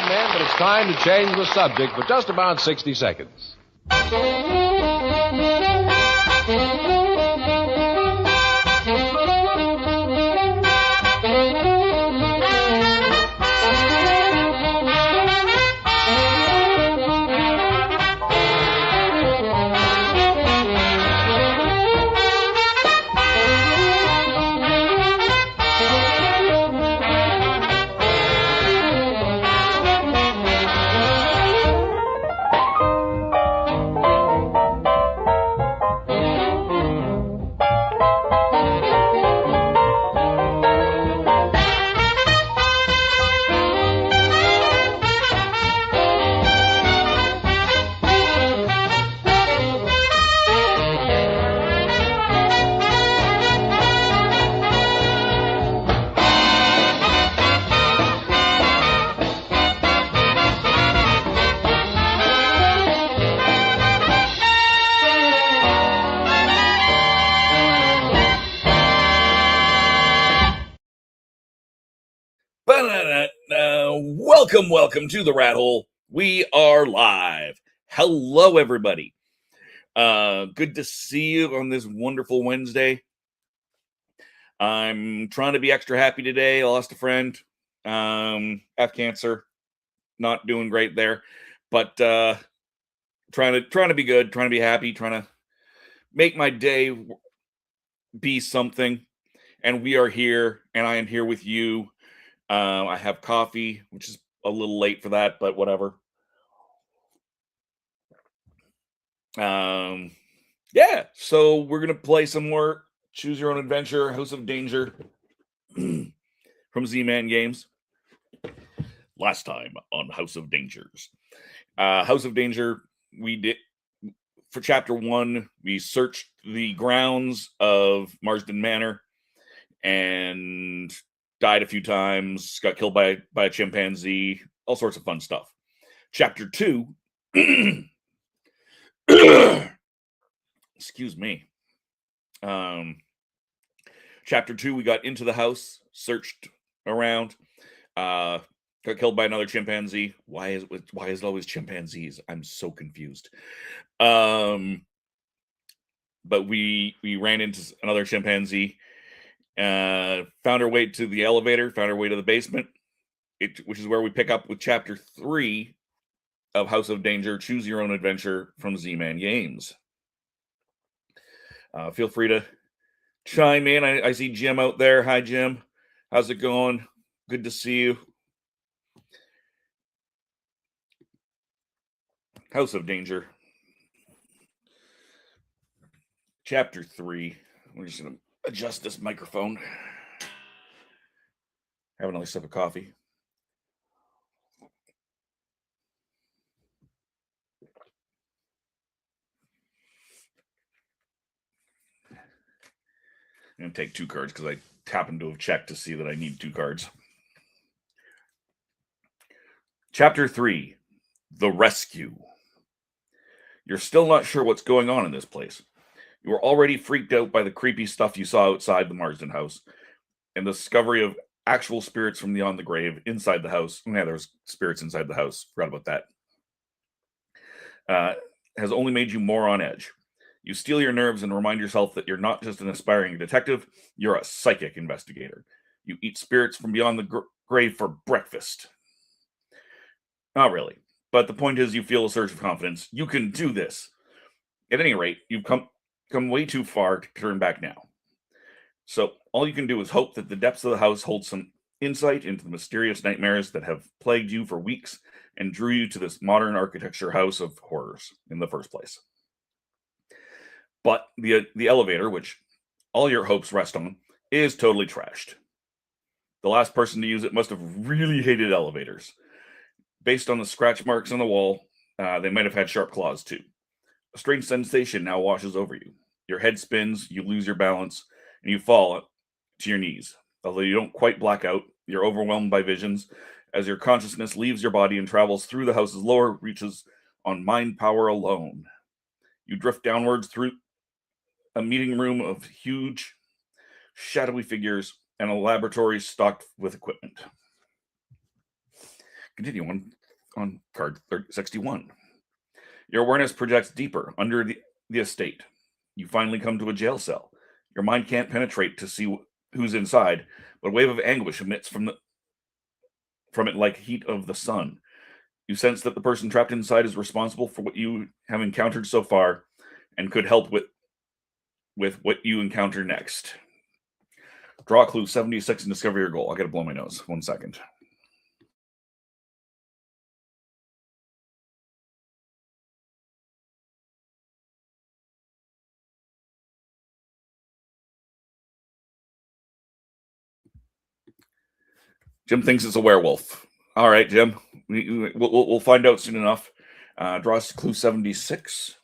job, men, but it's time to change the subject for just about 60 seconds. Welcome to the Rat Hole. We are live. Hello, everybody. Good to see you on this wonderful Wednesday. I'm trying to be extra happy today. I lost a friend. Have cancer. Not doing great there, but trying to be good, trying to be happy, trying to make my day be something. And we are here, and I am here with you. I have coffee, which is a little late for that, but whatever. Yeah, so we're gonna play some more Choose Your Own Adventure, House of Danger from Z-Man Games. Last time on House of Dangers. House of Danger, we did for chapter 1, we searched the grounds of Marsden Manor and died a few times, got killed by a chimpanzee, all sorts of fun stuff. Chapter 2, excuse me. Chapter 2, we got into the house, searched around, got killed by another chimpanzee. Why is it always chimpanzees? I'm so confused. But we ran into another chimpanzee. Found our way to the elevator, found our way to the basement, which is where we pick up with chapter 3 of House of Danger, Choose Your Own Adventure from Z-Man Games. Feel free to chime in. I see Jim out there. Hi, Jim. How's it going? Good to see you. House of Danger. Chapter 3. We're just going to adjust this microphone. Have another sip of coffee. I'm going to take 2 cards because I happen to have checked to see that I need 2 cards. Chapter 3, The Rescue. You're still not sure what's going on in this place. You were already freaked out by the creepy stuff you saw outside the Marsden house and the discovery of actual spirits from beyond the grave inside the house. Yeah, there was spirits inside the house. Forgot about that. Has only made you more on edge. You steel your nerves and remind yourself that you're not just an aspiring detective, you're a psychic investigator. You eat spirits from beyond the grave for breakfast. Not really. But the point is, you feel a surge of confidence. You can do this. At any rate, you've come way too far to turn back now. So all you can do is hope that the depths of the house hold some insight into the mysterious nightmares that have plagued you for weeks and drew you to this modern architecture house of horrors in the first place. But the elevator, which all your hopes rest on, is totally trashed. The last person to use it must have really hated elevators. Based on the scratch marks on the wall, they might have had sharp claws too. A strange sensation now washes over you. Your head spins, you lose your balance, and you fall to your knees. Although you don't quite black out, you're overwhelmed by visions as your consciousness leaves your body and travels through the house's lower reaches on mind power alone. You drift downwards through a meeting room of huge, shadowy figures and a laboratory stocked with equipment. Continue on card 61. Your awareness projects deeper under the estate. You finally come to a jail cell. Your mind can't penetrate to see who's inside, but a wave of anguish emits from it like heat of the sun. You sense that the person trapped inside is responsible for what you have encountered so far and could help with what you encounter next. Draw clue 76 and discover your goal. I gotta blow my nose. 1 second. Jim thinks it's a werewolf. All right, Jim. We'll find out soon enough. Draw us clue 76.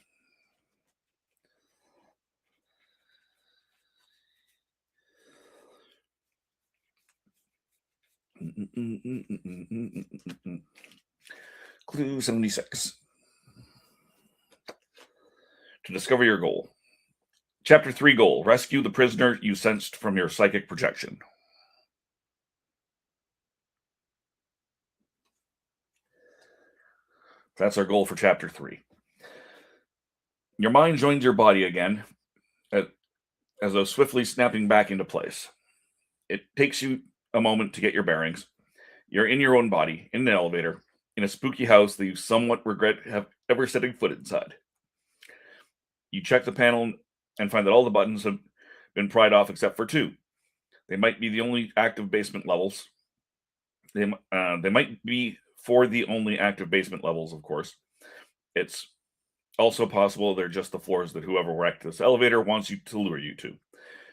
Clue 76. To discover your goal. Chapter 3 goal. Rescue the prisoner you sensed from your psychic projection. That's our goal for Chapter 3. Your mind joins your body again, as though swiftly snapping back into place. It takes you a moment to get your bearings. You're in your own body, in an elevator, in a spooky house that you somewhat regret ever setting foot inside. You check the panel and find that all the buttons have been pried off except for 2. They might be the only active basement levels. They might be for the only active basement levels, of course. It's also possible they're just the floors that whoever wrecked this elevator wants you to lure you to.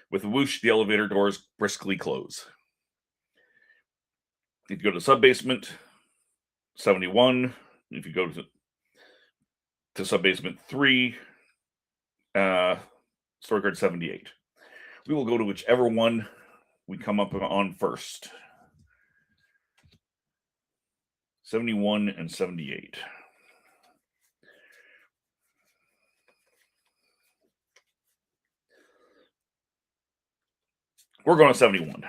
With a whoosh, the elevator doors briskly close. If you go to sub-basement 71, if you go to sub-basement 3, story card 78. We will go to whichever one we come up on first. 71 and 78. We're going to 71.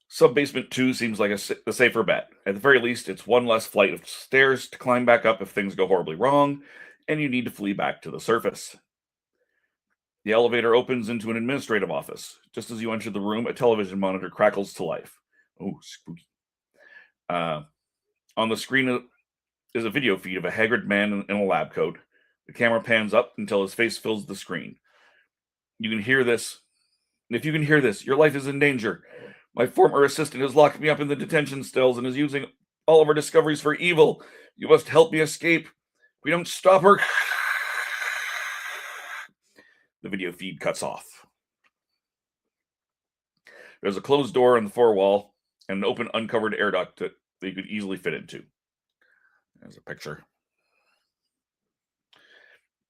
Sub-basement 2 seems like a safer bet. At the very least, it's one less flight of stairs to climb back up if things go horribly wrong, and you need to flee back to the surface. The elevator opens into an administrative office. Just as you enter the room, a television monitor crackles to life. Oh, spooky. On the screen is a video feed of a haggard man in a lab coat. The camera pans up until his face fills the screen. You can hear this. If you can hear this, your life is in danger. My former assistant has locked me up in the detention cells and is using all of our discoveries for evil. You must help me escape. If we don't stop her. The video feed cuts off. There's a closed door on the floor wall and an open, uncovered air duct that you could easily fit into. There's a picture.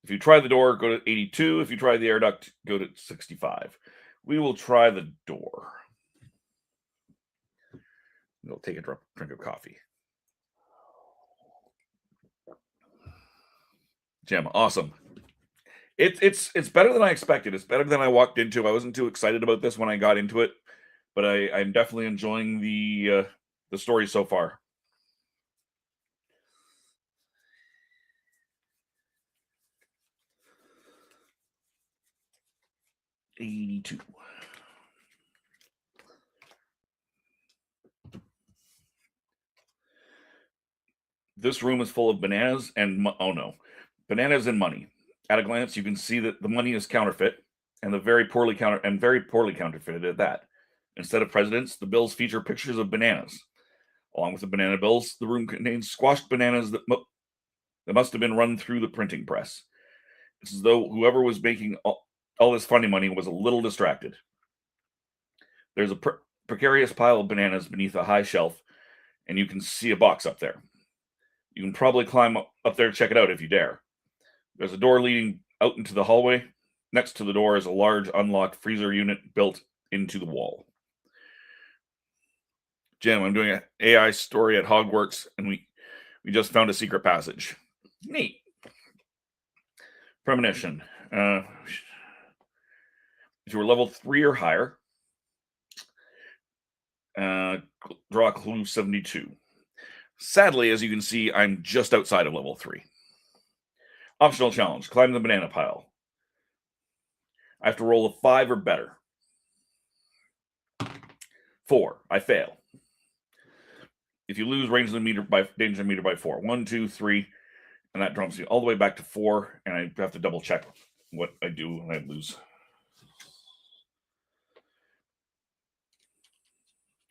If you try the door, go to 82. If you try the air duct, go to 65. We will try the door. We'll take a drink of coffee. Jim, awesome. It's better than I expected. It's better than I walked into. I wasn't too excited about this when I got into it, but I'm definitely enjoying the story so far. $82. This room is full of bananas and bananas and money. At a glance, you can see that the money is counterfeit, and very poorly counterfeited at that. Instead of presidents, the bills feature pictures of bananas. Along with the banana bills, the room contains squashed bananas that must have been run through the printing press. It's as though whoever was making all this funny money was a little distracted. There's a precarious pile of bananas beneath a high shelf, and you can see a box up there. You can probably climb up there to check it out if you dare. There's a door leading out into the hallway. Next to the door is a large unlocked freezer unit built into the wall. Jim, I'm doing an AI story at Hogwarts, and we just found a secret passage. Neat. Premonition. If you were level 3 or higher, draw clue 72. Sadly, as you can see, I'm just outside of level 3. Optional challenge. Climb the banana pile. I have to roll a 5 or better. 4. I fail. If you lose, range the meter by danger meter by 4. 1, 2, 3, and that drops you all the way back to 4, and I have to double check what I do when I lose.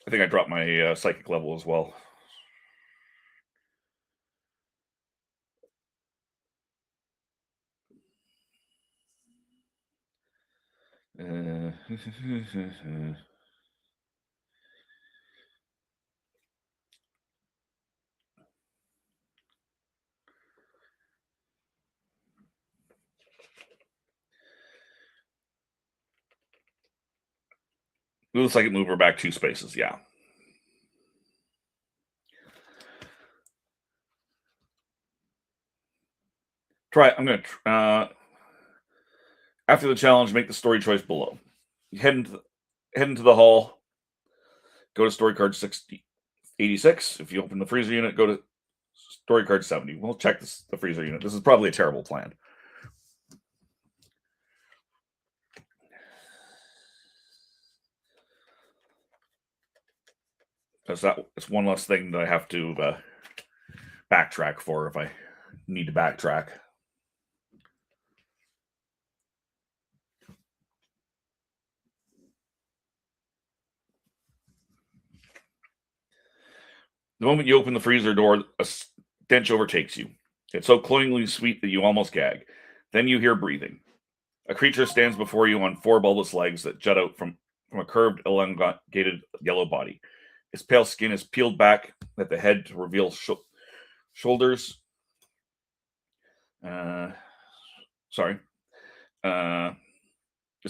I think I dropped my psychic level as well. Move the second mover back 2 spaces, yeah. Try it. I'm going to, after the challenge, make the story choice below. You head into the hall, go to story card 86. If you open the freezer unit, go to story card 70. We'll check the freezer unit. This is probably a terrible plan. Because it's one less thing that I have to backtrack for if I need to backtrack. The moment you open the freezer door, a stench overtakes you. It's so cloyingly sweet that you almost gag. Then you hear breathing. A creature stands before you on 4 bulbous legs that jut out from a curved, elongated yellow body. Its pale skin is peeled back at the head to reveal shoulders. Its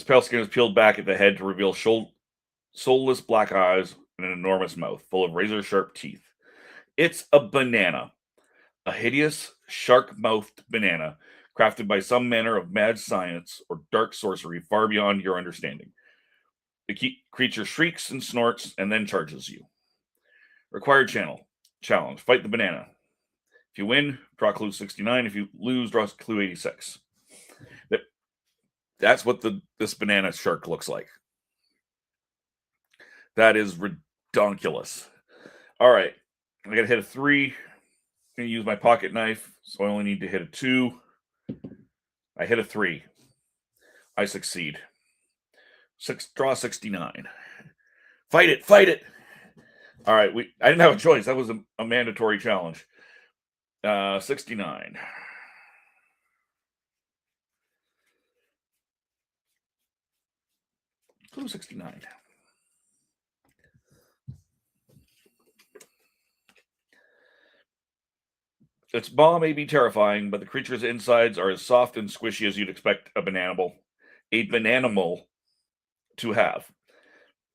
pale skin is peeled back at the head to reveal soulless black eyes and an enormous mouth full of razor-sharp teeth. It's a banana. A hideous, shark-mouthed banana crafted by some manner of mad science or dark sorcery far beyond your understanding. The creature shrieks and snorts and then charges you. Required challenge. Fight the banana. If you win, draw clue 69. If you lose, draw clue 86. That's what this banana shark looks like. That is redonkulous. All right. I got to hit a 3. I'm going to use my pocket knife, so I only need to hit a 2. I hit a 3. I succeed. Draw 69. Fight it. All right, I didn't have a choice. That was a mandatory challenge. 69. Clue 69. Its maw may be terrifying, but the creature's insides are as soft and squishy as you'd expect a bananimal to have.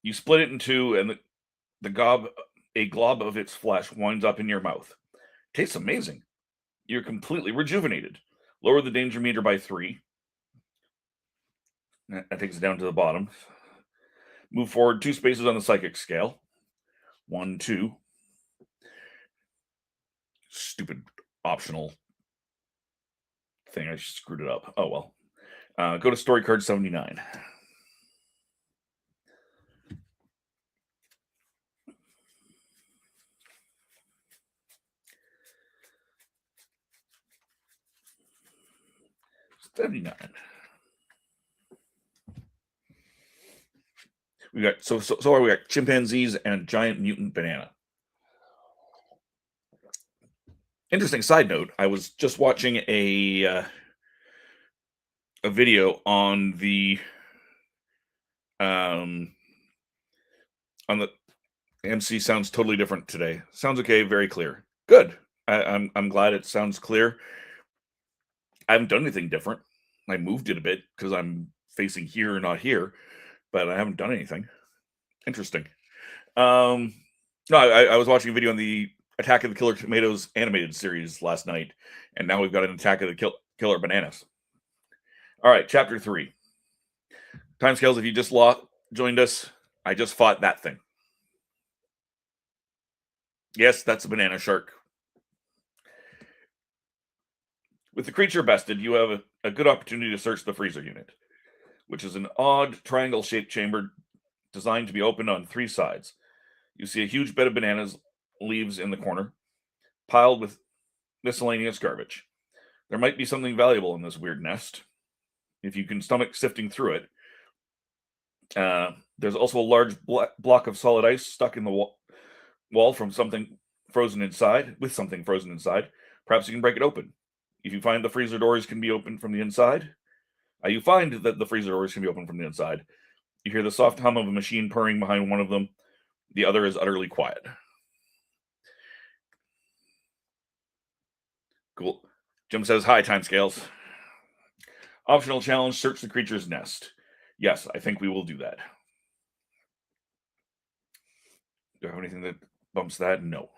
You split it in 2, and a glob of its flesh winds up in your mouth. Tastes amazing. You're completely rejuvenated. Lower the danger meter by 3. That takes it down to the bottom. Move forward 2 spaces on the psychic scale. 1, 2. Stupid optional thing. I screwed it up. Oh, well. Go to story card 79. We got chimpanzees and a giant mutant banana. Interesting side note, I was just watching a video on the MC sounds totally different today. Sounds okay, very clear. Good. I'm glad it sounds clear. I haven't done anything different. I moved it a bit because I'm facing here, not here, but I haven't done anything. Interesting. No, I was watching a video on the Attack of the Killer Tomatoes animated series last night, and now we've got an Attack of the Killer Bananas. All right, chapter 3. Timescales, if you just joined us, I just fought that thing. Yes, that's a banana shark. With the creature bested, you have a good opportunity to search the freezer unit, which is an odd triangle-shaped chamber designed to be opened on 3 sides. You see a huge bed of bananas leaves in the corner, piled with miscellaneous garbage. There might be something valuable in this weird nest, if you can stomach sifting through it. There's also a large block of solid ice stuck in the wall from something frozen inside, with something frozen inside. Perhaps you can break it open. If you find the freezer doors can be opened from the inside, you find that the freezer doors can be opened from the inside. You hear the soft hum of a machine purring behind one of them. The other is utterly quiet. Cool. Jim says, hi, Timescales. Optional challenge, search the creature's nest. Yes, I think we will do that. Do I have anything that bumps that? No.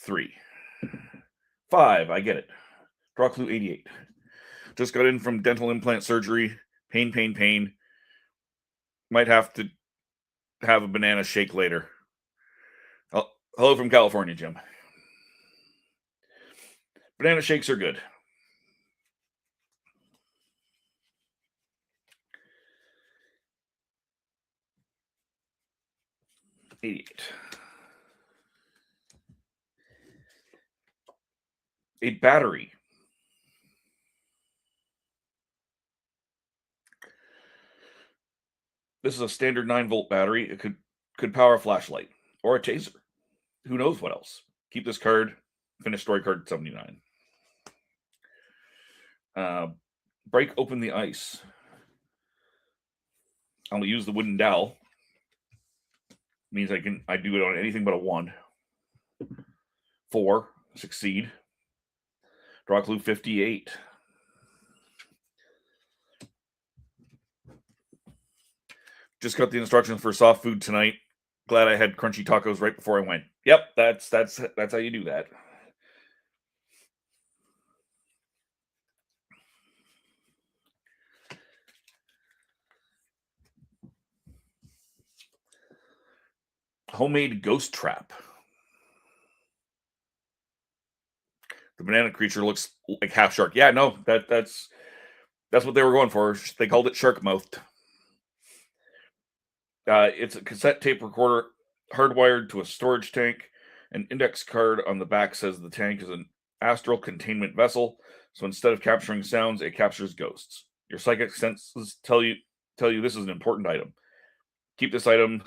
3. 5, I get it. Draw clue 88. Just got in from dental implant surgery. Pain, pain, pain. Might have to have a banana shake later. Hello from California, Jim. Banana shakes are good. 88. A battery. This is a standard 9-volt battery. It could power a flashlight or a taser. Who knows what else? Keep this card. Finish story card 79. Break open the ice. I'm gonna use the wooden dowel. Means I do it on anything but a 1. 4, succeed. Draw clue 58. Just got the instructions for soft food tonight. Glad I had crunchy tacos right before I went. Yep, that's how you do that. Homemade ghost trap. The banana creature looks like half shark. Yeah, no, that's what they were going for. They called it shark mouthed. It's a cassette tape recorder hardwired to a storage tank. An index card on the back says the tank is an astral containment vessel. So instead of capturing sounds, it captures ghosts. Your psychic senses tell you this is an important item. Keep this item.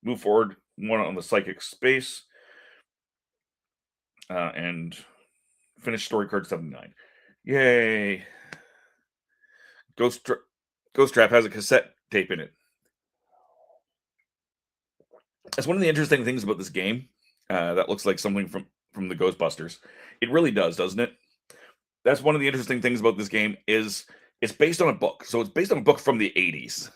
Move forward 1 on the psychic space. And finish story card 79. Yay. Ghost Trap has a cassette tape in it. That's one of the interesting things about this game. That looks like something from the Ghostbusters. It really does, doesn't it? That's one of the interesting things about this game is it's based on a book. So it's based on a book from the 80s.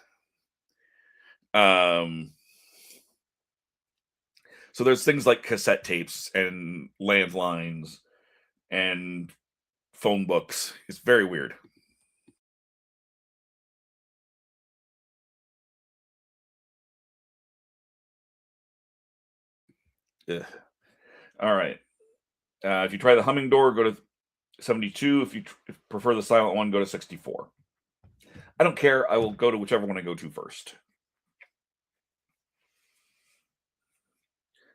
So there's things like cassette tapes and landlines and phone books. It's very weird. Ugh. All right. If you try the humming door, go to 72. If you prefer the silent one, go to 64. I don't care. I will go to whichever one I go to first.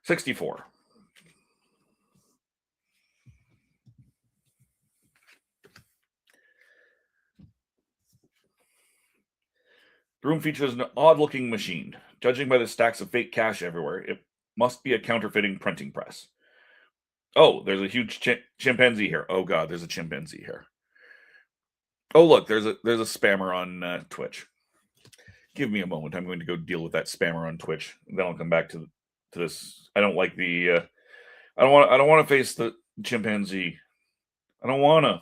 64. The room features an odd-looking machine. Judging by the stacks of fake cash everywhere, it must be a counterfeiting printing press. Oh, there's a huge chimpanzee here. Oh god, there's a chimpanzee here. Oh look, there's a spammer on Twitch. Give me a moment. I'm going to go deal with that spammer on Twitch. Then I'll come back to this. I don't like the. I don't want to face the chimpanzee. I don't want to.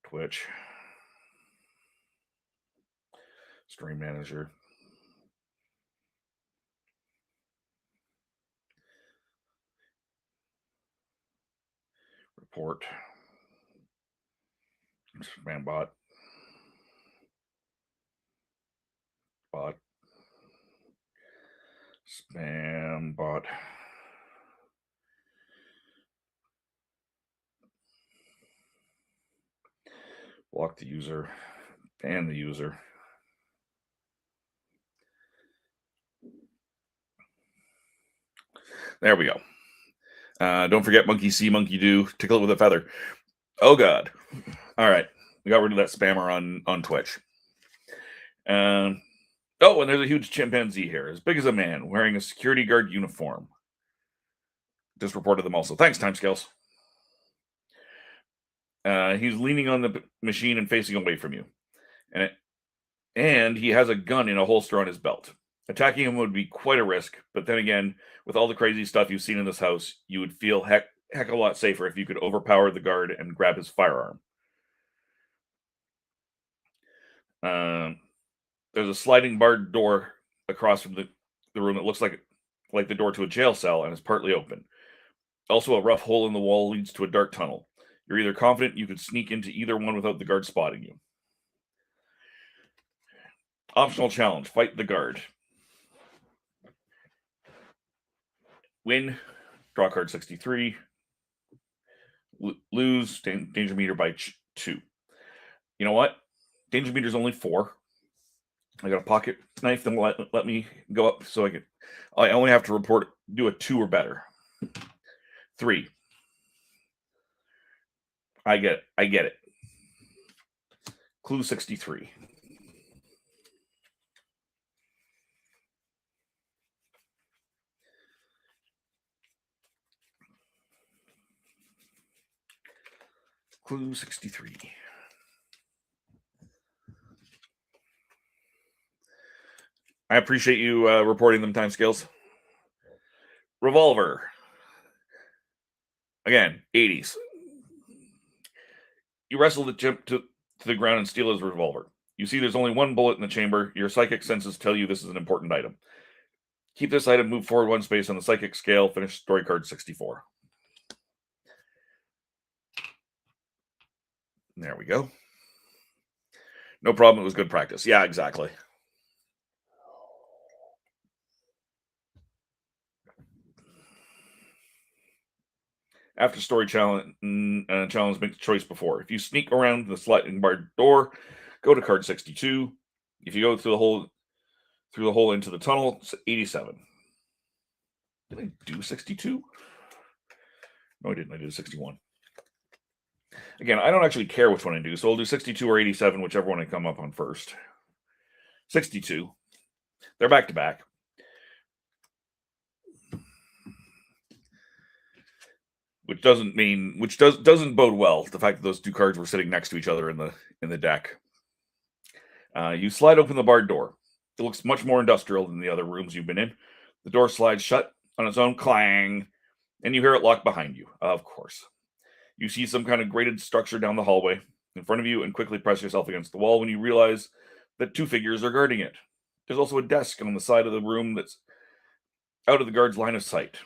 Twitch. Stream manager. report. Spam bot. Bot. Spam bot. Block the user. Ban the user. There we go. Don't forget monkey see, monkey do. Tickle it with a feather. Oh, God. All right. We got rid of that spammer on Twitch. And there's a huge chimpanzee here, as big as a man, wearing a security guard uniform. Just reported them also. Thanks, Timescales. He's leaning on the machine and facing away from you. And he has a gun in a holster on his belt. Attacking him would be quite a risk, but then again, with all the crazy stuff you've seen in this house, you would feel heck of a lot safer if you could overpower the guard and grab his firearm. There's a sliding barred door across from the room that looks like the door to a jail cell and is partly open. Also, a rough hole in the wall leads to a dark tunnel. You're either confident you could sneak into either one without the guard spotting you. Optional challenge, fight the guard. Win, draw card 63. Lose, danger meter by 2. You know what? Danger meter's only 4. I got a pocket knife that will let me go up so I only have to do a 2 or better. 3. I get it. Clue 63. Clue 63. I appreciate you reporting them, Timescales. Revolver. Again, 80s. You wrestle the chimp to the ground and steal his revolver. You see there's only one bullet in the chamber. Your psychic senses tell you this is an important item. Keep this item, move forward 1 space on the psychic scale, finish story card 64. There we go. No problem, it was good practice. Yeah, exactly. After story challenge, make the choice before. If you sneak around the sliding barred door, go to card 62. If you go through the hole into the tunnel, it's 87. Did I do 62? No, I didn't. I did 61. Again, I don't actually care which one I do, so I'll do 62 or 87, whichever one I come up on first. 62. They're back to back. Which doesn't bode well. The fact that those 2 cards were sitting next to each other in the deck. You slide open the barred door. It looks much more industrial than the other rooms you've been in. The door slides shut on its own, clang, and you hear it lock behind you. Of course. You see some kind of grated structure down the hallway in front of you and quickly press yourself against the wall when you realize that 2 figures are guarding it. There's also a desk on the side of the room that's out of the guard's line of sight.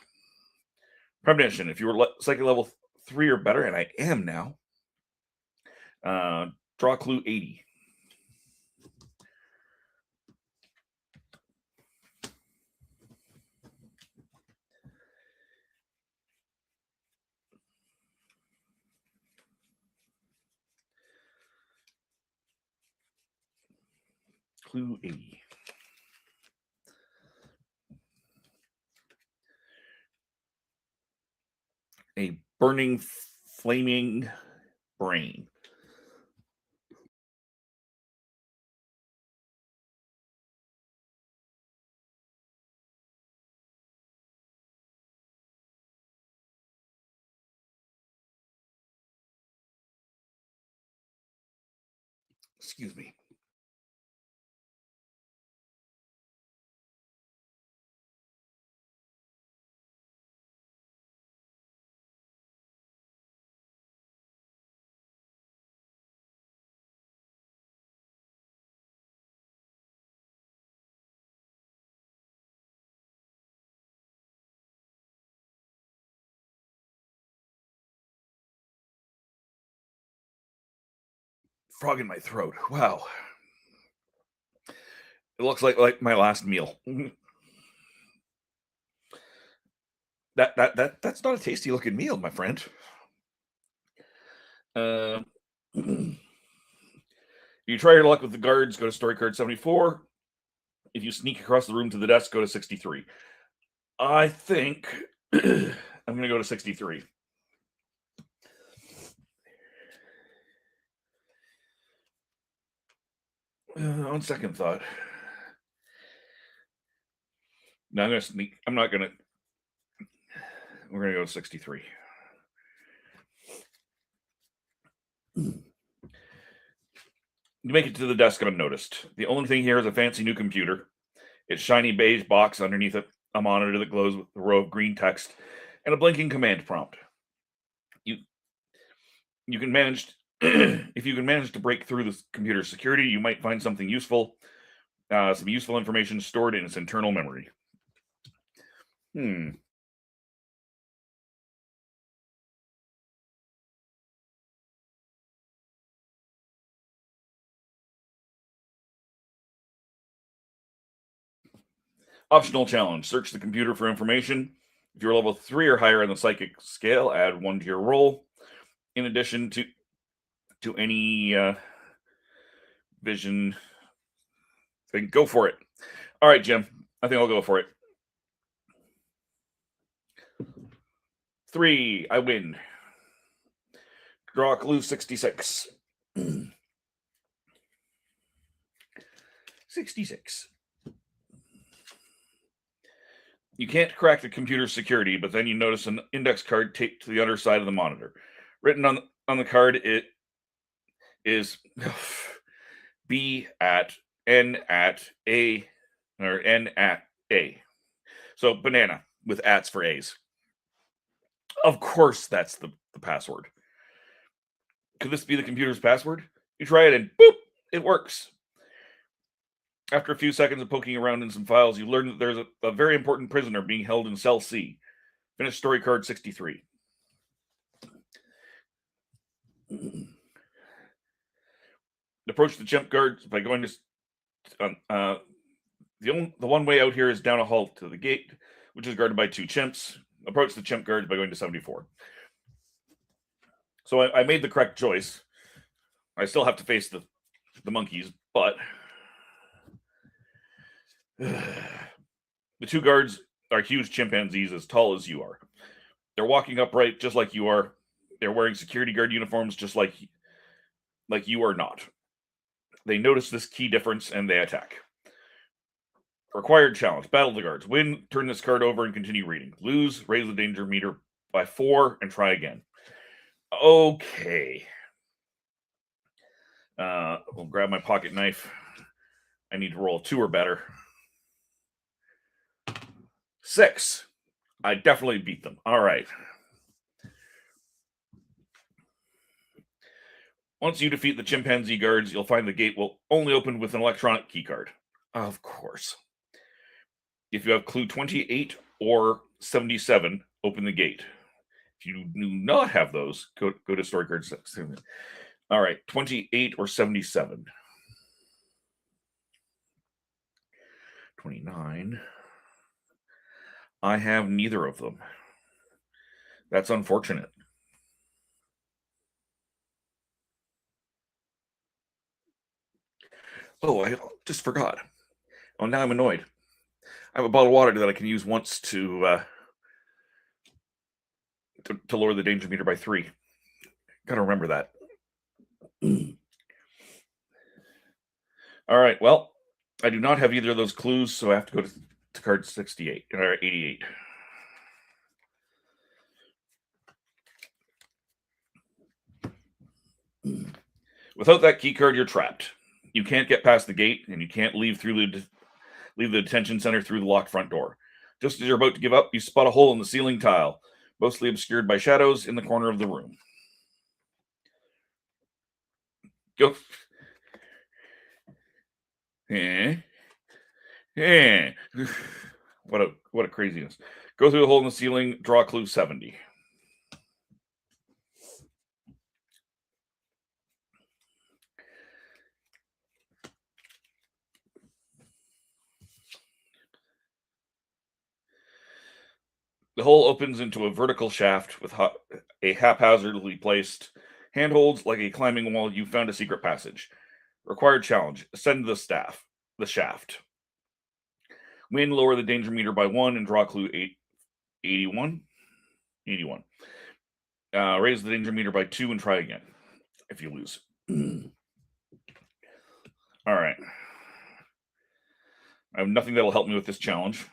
Premonition, if you were psychic level 3 or better, and I am now, draw clue 80. Clue 80. A burning, flaming brain. Excuse me. frog in my throat. Wow. It looks like my last meal. That's not a tasty looking meal, my friend. You try your luck with the guards, go to story card 74. If you sneak across the room to the desk, go to 63. I think I'm going to go to 63. On second thought. No, I'm going to sneak. I'm not going to. We're going to go to 63. You make it to the desk unnoticed. The only thing here is a fancy new computer. Its shiny beige box underneath it, a monitor that glows with a row of green text, and a blinking command prompt. You can manage if you can manage to break through the computer's security, you might find something useful, some useful information stored in its internal memory. Optional challenge. Search the computer for information. If you're level 3 or higher on the psychic scale, add 1 to your roll. In addition to any vision thing, go for it. All right, Jim. I think I'll go for it. 3. I win. Draw a clue 66. 66. You can't crack the computer's security, but then you notice an index card taped to the underside of the monitor. Written on the card, it is B at N at A or N at A. So banana with ats for A's. Of course, that's the password. Could this be the computer's password? You try it and boop, it works. After a few seconds of poking around in some files, you learn that there's a very important prisoner being held in cell C. Finish story card 63. Approach the chimp guards by going to the one way out here is down a hall to the gate, which is guarded by 2 chimps. Approach the chimp guards by going to 74. So I made the correct choice. I still have to face the monkeys, but the 2 guards are huge chimpanzees as tall as you are. They're walking upright just like you are. They're wearing security guard uniforms just like you are not. They notice this key difference and they attack. Required challenge. Battle the guards. Win, turn this card over and continue reading. Lose, raise the danger meter by 4 and try again. Okay. We'll grab my pocket knife. I need to roll 2 or better. 6. I definitely beat them. All right. Once you defeat the chimpanzee guards, you'll find the gate will only open with an electronic key card. Of course. If you have clue 28 or 77, open the gate. If you do not have those, go to story card 6. All right, 28 or 77. 29. I have neither of them. That's unfortunate. Oh, I just forgot. Oh, now I'm annoyed. I have a bottle of water that I can use once to lower the danger meter by 3. Gotta remember that. All right, well, I do not have either of those clues, so I have to go to card 68 or 88. Without that key card, you're trapped. You can't get past the gate, and you can't leave the detention center through the locked front door. Just as you're about to give up, you spot a hole in the ceiling tile, mostly obscured by shadows in the corner of the room. Go. What a craziness. Go through the hole in the ceiling, draw clue 70. The hole opens into a vertical shaft with a haphazardly placed handholds like a climbing wall. You found a secret passage. Required challenge: ascend the shaft. Win, lower the danger meter by 1 and draw clue 81. 81. Raise the danger meter by 2 and try again if you lose. All right. I have nothing that'll help me with this challenge.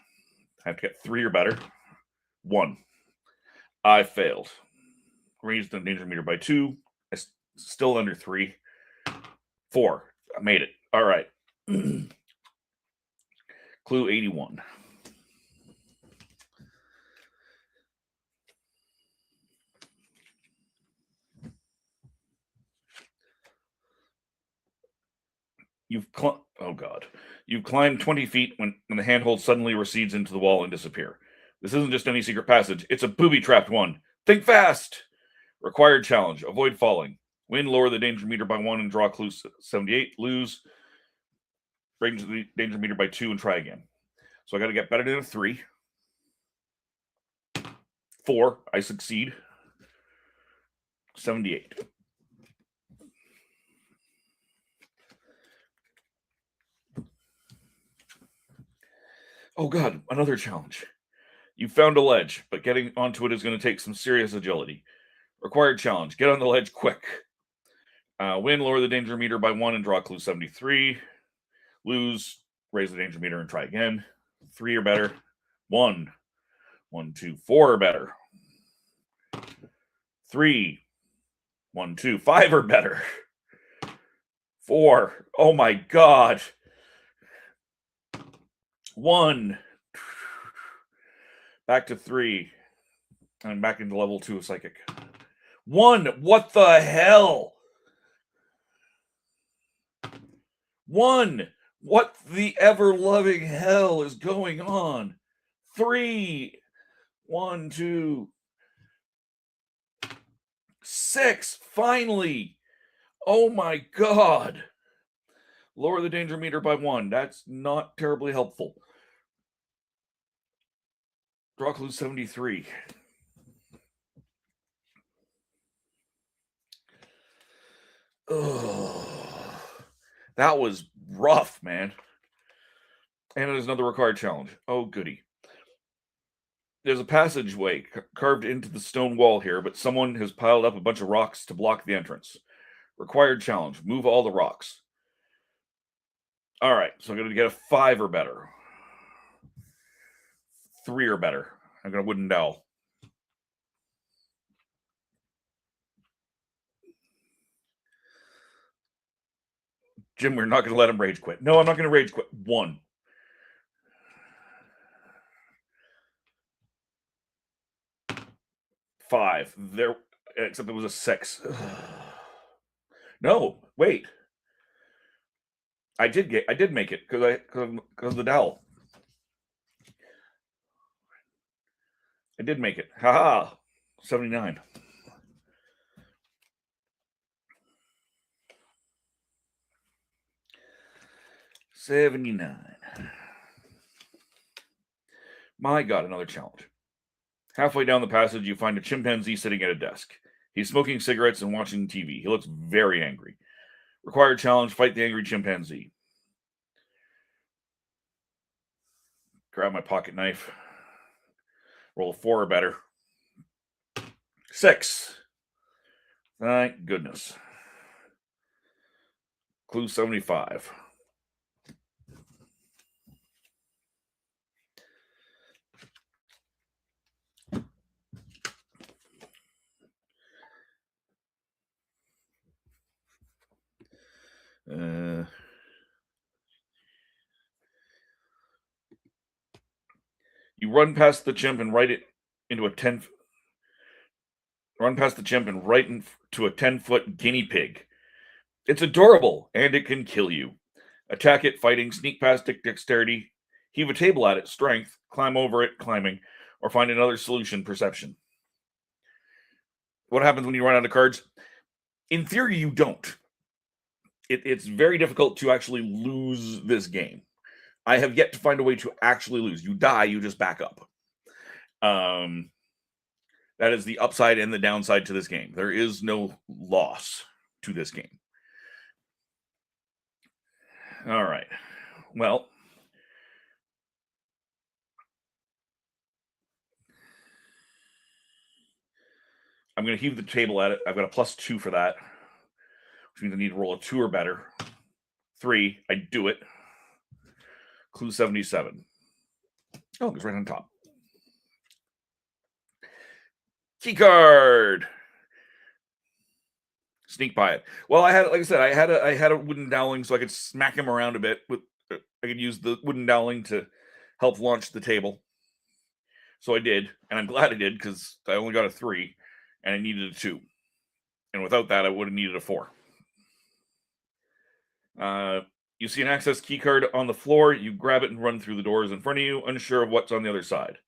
I have to get 3 or better. 1. I failed. Raised the danger meter by 2. Still under 3. 4. I made it. All right. Clue 81. You've climbed 20 feet when the handhold suddenly recedes into the wall and disappear. This isn't just any secret passage. It's a booby-trapped one. Think fast! Required challenge. Avoid falling. Win, lower the danger meter by 1 and draw clue 78. Lose. Raise the danger meter by 2 and try again. So I got to get better than a 3. 4. I succeed. 78. Oh god, another challenge. You found a ledge, but getting onto it is going to take some serious agility. Required challenge. Get on the ledge quick. Win, lower the danger meter by 1 and draw clue 73. Lose, raise the danger meter and try again. 3 or better. 1. 1, 2, 4 or better. 3. 1, 2, 5 or better. 4. Oh my god. 1. Back to 3. And back into level 2 of psychic. 1. What the hell? 1. What the ever-loving hell is going on? 3. 1, 2. 6. Finally. Oh my god. Lower the danger meter by 1. That's not terribly helpful. Draw clue 73. Ugh. That was rough, man. And there's another required challenge. Oh, goody. There's a passageway carved into the stone wall here, but someone has piled up a bunch of rocks to block the entrance. Required challenge. Move all the rocks. All right, so I'm going to get a 5 or better. 3 or better. I'm going to wooden dowel. Jim, we're not going to let him rage quit. No, I'm not going to rage quit. 1. Five. There, except it was a 6. No, wait. I did make it because of the dowel. I did make it. Haha. 79. My god, another challenge. Halfway down the passage, you find a chimpanzee sitting at a desk. He's smoking cigarettes and watching TV. He looks very angry. Required challenge, fight the angry chimpanzee. Grab my pocket knife. Roll a 4 or better. 6. Thank goodness. Clue 75. You run past the chimp and right into a 10. Run past the chimp and right into a 10-foot guinea pig. It's adorable and it can kill you. Attack it, fighting, sneak past it, dexterity, heave a table at it, strength, climb over it, climbing, or find another solution, perception. What happens when you run out of cards? In theory, you don't. It's very difficult to actually lose this game. I have yet to find a way to actually lose. You die, you just back up. That is the upside and the downside to this game. There is no loss to this game. All right. Well, I'm going to heave the table at it. I've got a +2 for that, which means I need to roll a 2 or better. 3, I do it. Clue 77. Oh, it's right on top. Key card. Sneak by it. Well, I had, like I said, I had a wooden dowling so I could smack him around a bit. With I could use the wooden dowling to help launch the table. So I did, and I'm glad I did because I only got a 3, and I needed a 2. And without that, I would have needed a 4. You see an access key card on the floor. You grab it and run through the doors in front of you, unsure of what's on the other side.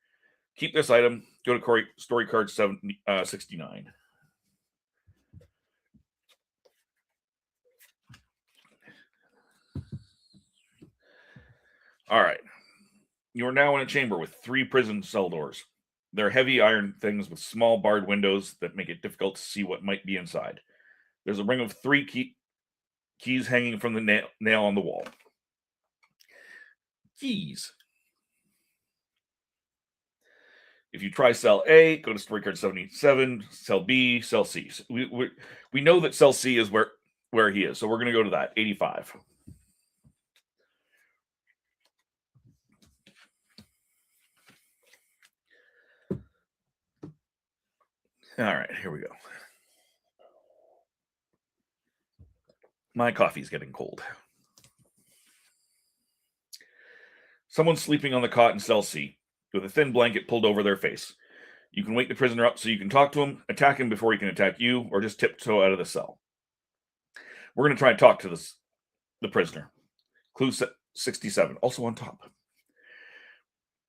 Keep this item. Go to story card 69. All right. You are now in a chamber with 3 prison cell doors. They're heavy iron things with small barred windows that make it difficult to see what might be inside. There's a ring of 3 keys hanging from the nail on the wall. Keys. If you try cell A, go to story card 77, cell B, cell C. We know that cell C is where he is, so we're going to go to that, 85. All right, here we go. My coffee's getting cold. Someone's sleeping on the cot in cell C with a thin blanket pulled over their face. You can wake the prisoner up so you can talk to him, attack him before he can attack you, or just tiptoe out of the cell. We're going to try and talk to the prisoner. Clue 67, also on top.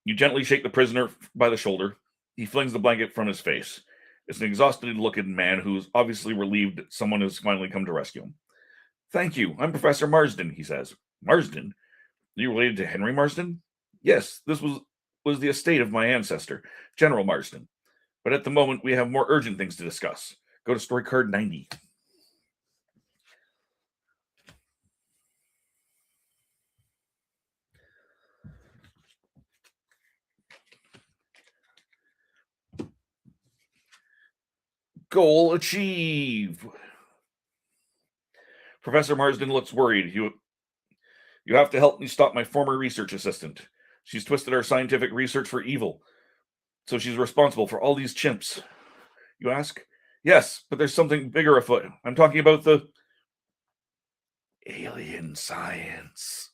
You gently shake the prisoner by the shoulder. He flings the blanket from his face. It's an exhausted-looking man who's obviously relieved that someone has finally come to rescue him. Thank you. I'm Professor Marsden, he says. Marsden? Are you related to Henry Marsden? Yes, this was the estate of my ancestor, General Marsden. But at the moment, we have more urgent things to discuss. Go to story card 90. Goal achieved. Professor Marsden looks worried. You have to help me stop my former research assistant. She's twisted our scientific research for evil. So she's responsible for all these chimps. You ask? Yes, but there's something bigger afoot. I'm talking about the alien science.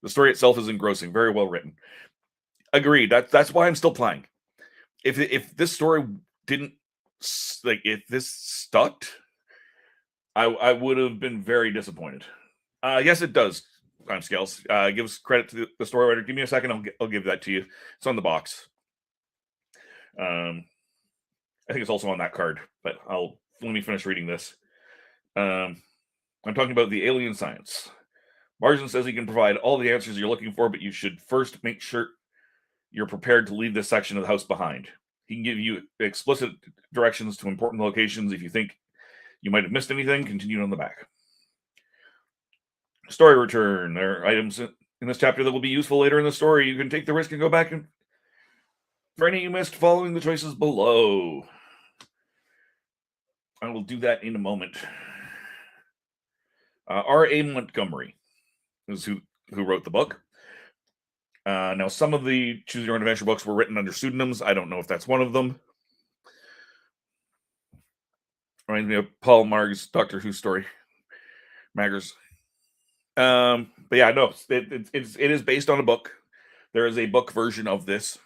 The story itself is engrossing, very well written. Agreed. That's why I'm still playing. If this story didn't, like, if this stuck, I would have been very disappointed. Yes, it does. Timescales. Gives credit to the story writer. Give me a second. I'll give that to you. It's on the box. I think it's also on that card, but let me finish reading this. I'm talking about the alien science. Marsden says he can provide all the answers you're looking for, but you should first make sure you're prepared to leave this section of the house behind. He can give you explicit directions to important locations. If you think you might have missed anything, continue on the back. Story return. There are items in this chapter that will be useful later in the story. You can take the risk and go back and for any you missed, following the choices below. I will do that in a moment. R.A. Montgomery is who wrote the book. Now, some of the Choose Your Own Adventure books were written under pseudonyms. I don't know if that's one of them. Reminds me of Paul Marg's Doctor Who story. Maggers. But yeah, no, it is based on a book. There is a book version of this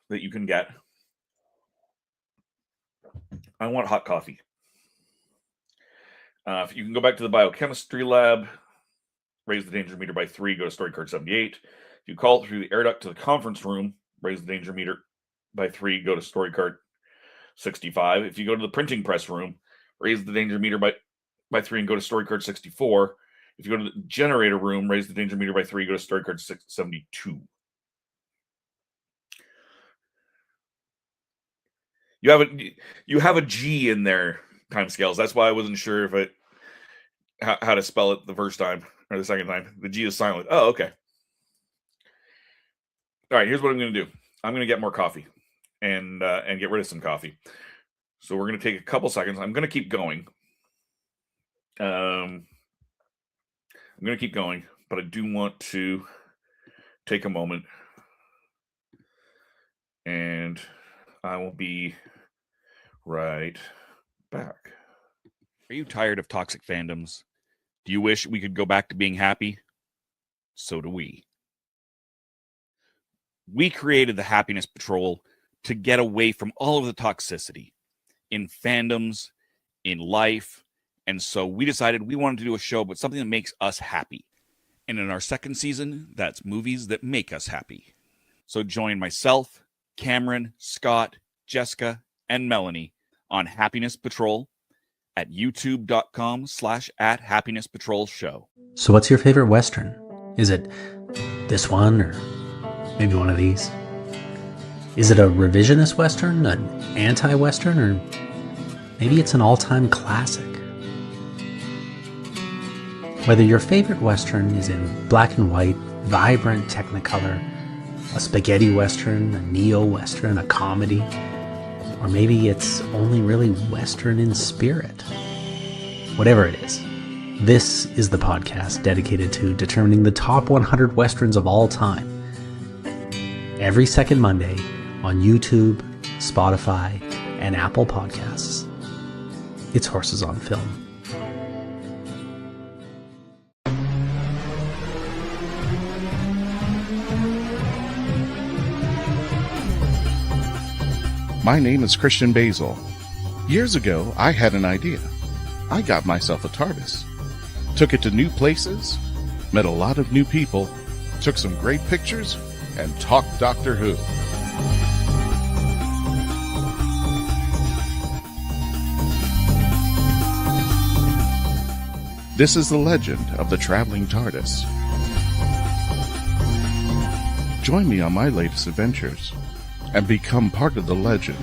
that you can get. I want hot coffee. If you can go back to the biochemistry lab, raise the danger meter by 3, go to story card 78. If you call through the air duct to the conference room, raise the danger meter by 3, go to story card 65. If you go to the printing press room, raise the danger meter by 3 and go to story card 64. If you go to the generator room, raise the danger meter by 3, go to story card 72. you have a G in there time scales. That's why I wasn't sure if how to spell it the first time or the second time. The G is silent. Oh, okay. All right, here's what I'm going to do. I'm going to get more coffee and get rid of some coffee. So we're going to take a couple seconds. I'm going to keep going. I'm going to keep going, but I do want to take a moment, and I will be right back. Are you tired of toxic fandoms? Do you wish we could go back to being happy? So do we. We created the Happiness Patrol to get away from all of the toxicity in fandoms, in life, and so we decided we wanted to do a show about something that makes us happy. And in our second season, that's movies that make us happy. So join myself, Cameron, Scott, Jessica, and Melanie on Happiness Patrol at youtube.com/@happinesspatrolshow. So what's your favorite Western? Is it this one or maybe one of these? Is it a revisionist Western, an anti-Western, or maybe it's an all-time classic? Whether your favorite Western is in black and white, vibrant Technicolor, a spaghetti Western, a neo-Western, a comedy, or maybe it's only really Western in spirit. Whatever it is, this is the podcast dedicated to determining the top 100 Westerns of all time. Every second Monday on YouTube, Spotify, and Apple Podcasts. It's Horses on Film. My name is Christian Basil. Years ago, I had an idea. I got myself a TARDIS. Took it to new places, met a lot of new people, took some great pictures, and talked Doctor Who. This is the legend of the traveling TARDIS. Join me on my latest adventures and become part of the legend.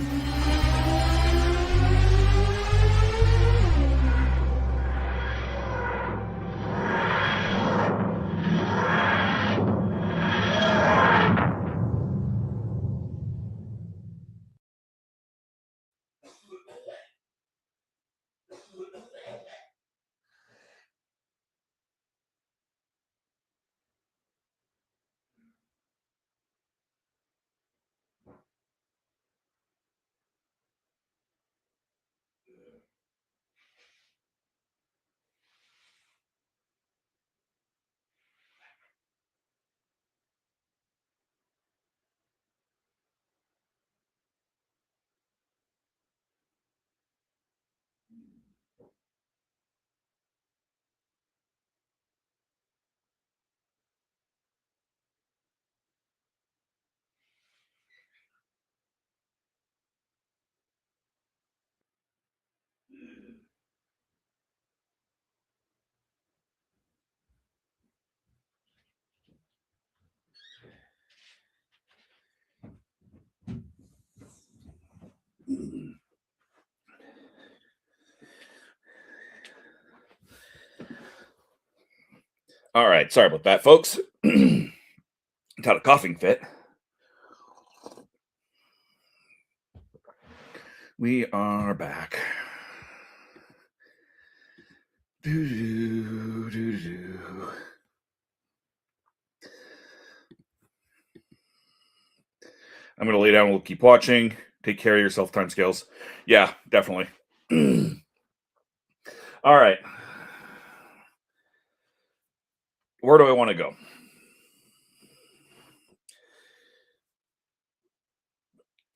All right, sorry about that, folks. Had a coughing fit. We are back. Doo-doo-doo-doo. I'm going to lay down. We'll keep watching. Take care of yourself, timescales. Yeah, definitely. All right. Where do I want to go?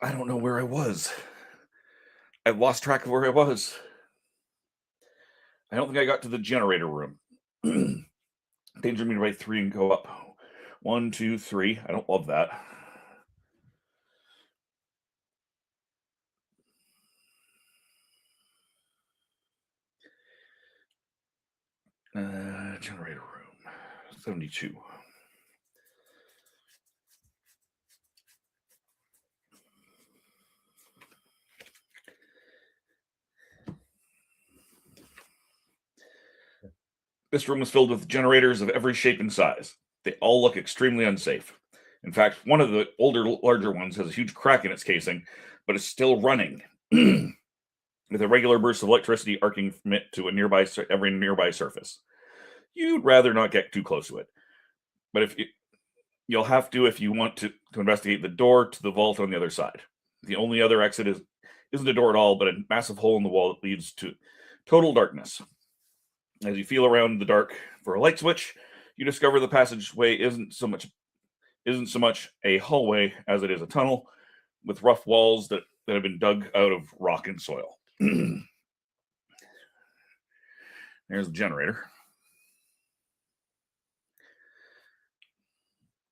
I don't know where I was. I lost track of where I was. I don't think I got to the generator room. Danger me to write 3 and go up. 1, 2, 3. I don't love that. Generator room. 72. This room is filled with generators of every shape and size. They all look extremely unsafe. In fact, one of the older, larger ones has a huge crack in its casing, but is still running, with a regular burst of electricity arcing from it to every nearby surface. You'd rather not get too close to it, but you'll have to if you want to investigate the door to the vault on the other side. The only other exit isn't a door at all, but a massive hole in the wall that leads to total darkness. As you feel around the dark for a light switch, you discover the passageway isn't so much a hallway as it is a tunnel with rough walls that have been dug out of rock and soil. There's the generator.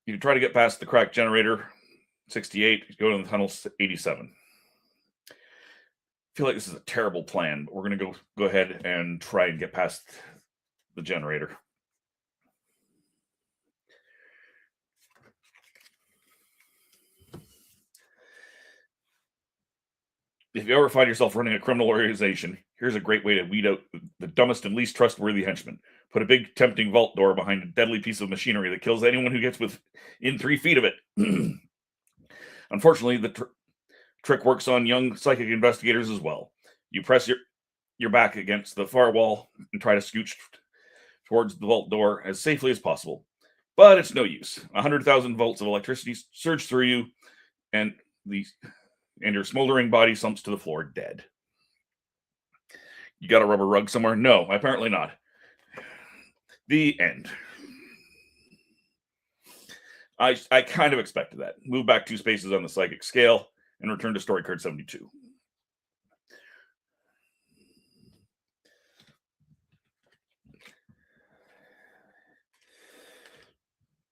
You try to get past the cracked generator, 68, go to the tunnel, 87. I feel like this is a terrible plan, but we're going to go ahead and try and get past the generator. If you ever find yourself running a criminal organization, here's a great way to weed out the dumbest and least trustworthy henchmen. Put a big, tempting vault door behind a deadly piece of machinery that kills anyone who gets within 3 feet of it. Unfortunately, the trick works on young psychic investigators as well. You press your back against the far wall and try to scooch towards the vault door as safely as possible. But it's no use. 100,000 volts of electricity surge through you, and your smoldering body slumps to the floor dead. You got a rubber rug somewhere? No, apparently not. The end. I kind of expected that. Move back 2 spaces on the psychic scale and return to story card 72.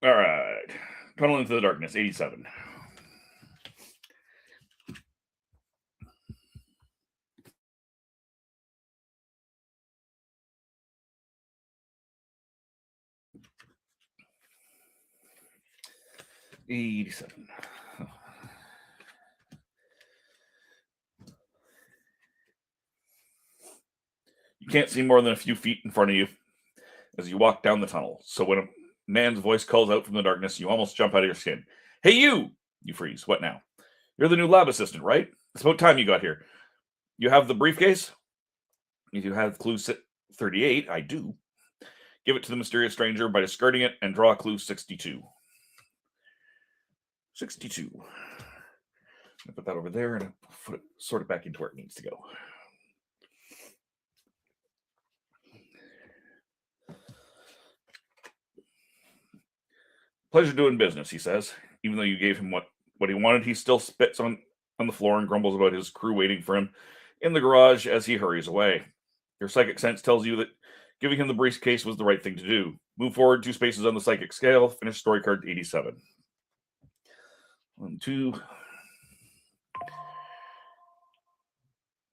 All right. Tunnel into the darkness, 87. You can't see more than a few feet in front of you as you walk down the tunnel. So when a man's voice calls out from the darkness, you almost jump out of your skin. Hey, you! You freeze. What now? You're the new lab assistant, right? It's about time you got here. You have the briefcase? If you have clue 38, I do. Give it to the mysterious stranger by discarding it and draw clue 62. 62. I'll put that over there and sort it back into where it needs to go. Pleasure doing business, he says. Even though you gave him what he wanted, he still spits on the floor and grumbles about his crew waiting for him in the garage as he hurries away. Your psychic sense tells you that giving him the briefcase was the right thing to do. Move forward 2 spaces on the psychic scale. Finish story card 87. 1, 2.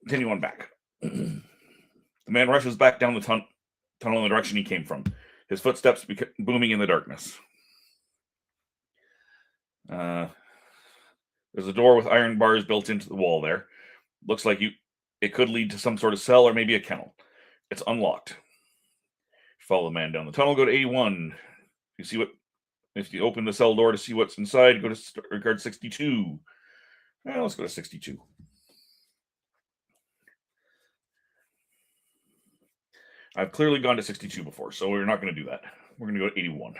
Continue on back. The man rushes back down the tunnel in the direction he came from. His footsteps booming in the darkness. There's a door with iron bars built into the wall there. Looks like it could lead to some sort of cell or maybe a kennel. It's unlocked. Follow the man down the tunnel, go to 81. If you open the cell door to see what's inside, go to card 62. Well, let's go to 62. I've clearly gone to 62 before, so we're not going to do that. We're going to go to 81.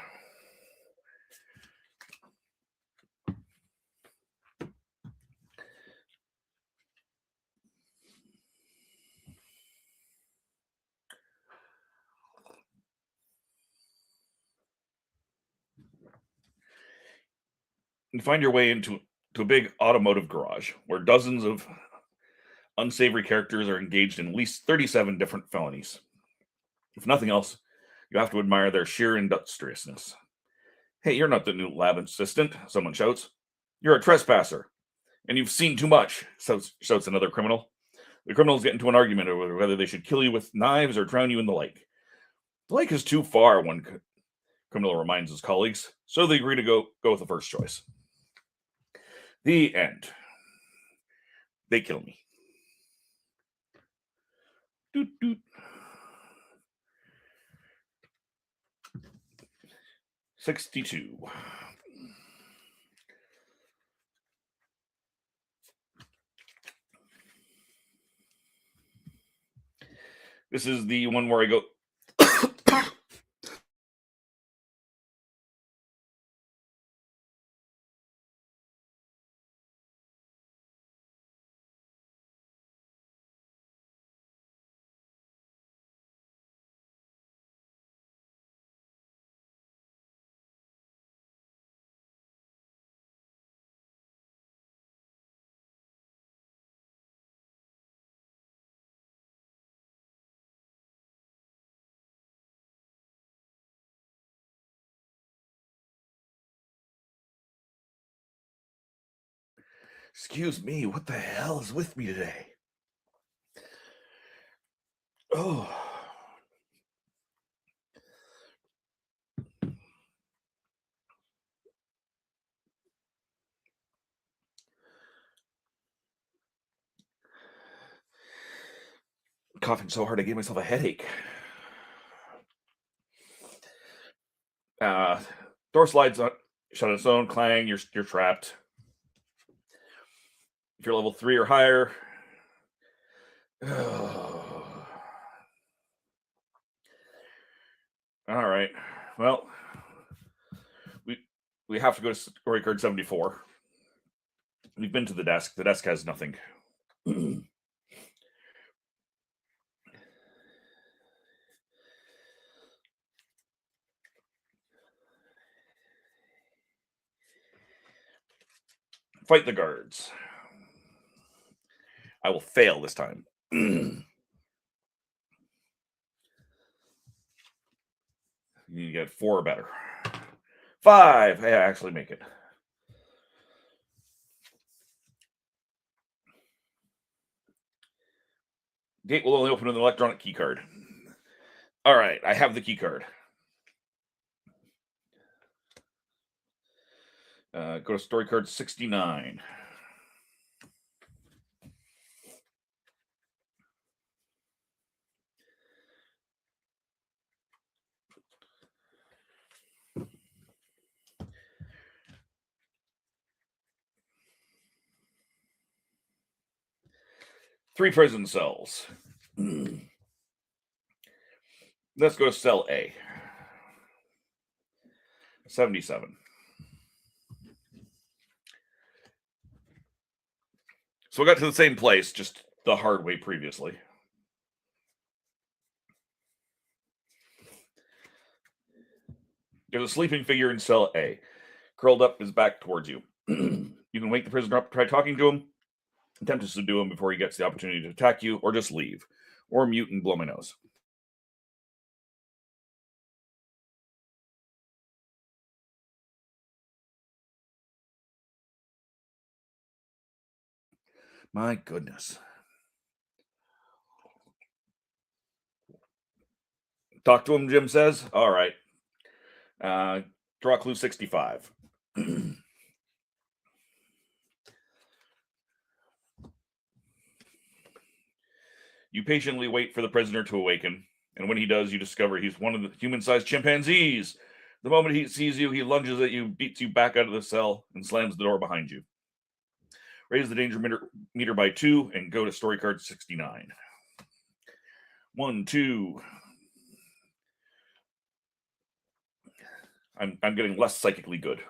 You find your way into a big automotive garage where dozens of unsavory characters are engaged in at least 37 different felonies. If nothing else, you have to admire their sheer industriousness. Hey, you're not the new lab assistant, someone shouts. You're a trespasser, and you've seen too much, shouts another criminal. The criminals get into an argument over whether they should kill you with knives or drown you in the lake. The lake is too far, one criminal reminds his colleagues, so they agree to go with the first choice. The end. They kill me. Doot, doot. 62. This is the one where I go. Excuse me, what the hell is with me today? Oh. Coughing so hard I gave myself a headache. Door slides on, shut on its own, clang, you're trapped. If you're level 3 or higher. All right. Well, we have to go to story card 74. We've been to the desk. The desk has nothing. Fight the guards. I will fail this time. You get 4 or better. 5. I actually make it. Gate will only open with an electronic key card. All right, I have the key card. Go to story card 69. Three prison cells. Let's go to cell A. 77. So we got to the same place, just the hard way previously. There's a sleeping figure in cell A, curled up, his back towards you. You can wake the prisoner up, try talking to him, attempt to subdue him before he gets the opportunity to attack you, or just leave, or mute and blow my nose. My goodness. Talk to him, Jim says. All right. Draw clue 65. You patiently wait for the prisoner to awaken, and when he does, you discover he's one of the human-sized chimpanzees. The moment he sees you, he lunges at you, beats you back out of the cell, and slams the door behind you. Raise the danger meter by 2 and go to story card 69. 1, 2. I'm getting less psychically good.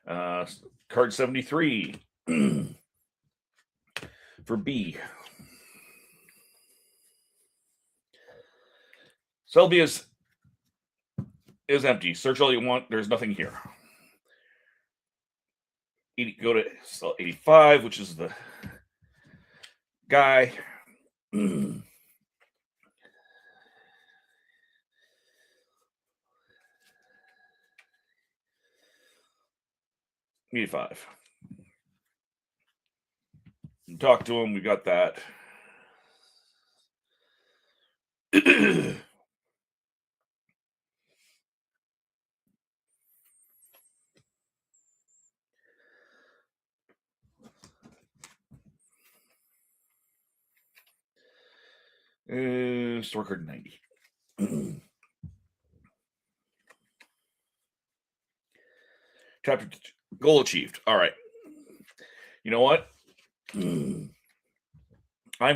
Card 73 for B. Cell B is empty. Search all you want. There's nothing here. Go to cell 85, which is the guy. 85. Talk to him. We got that. Story card 90. Chapter 2, goal achieved. All right. You know what? I'm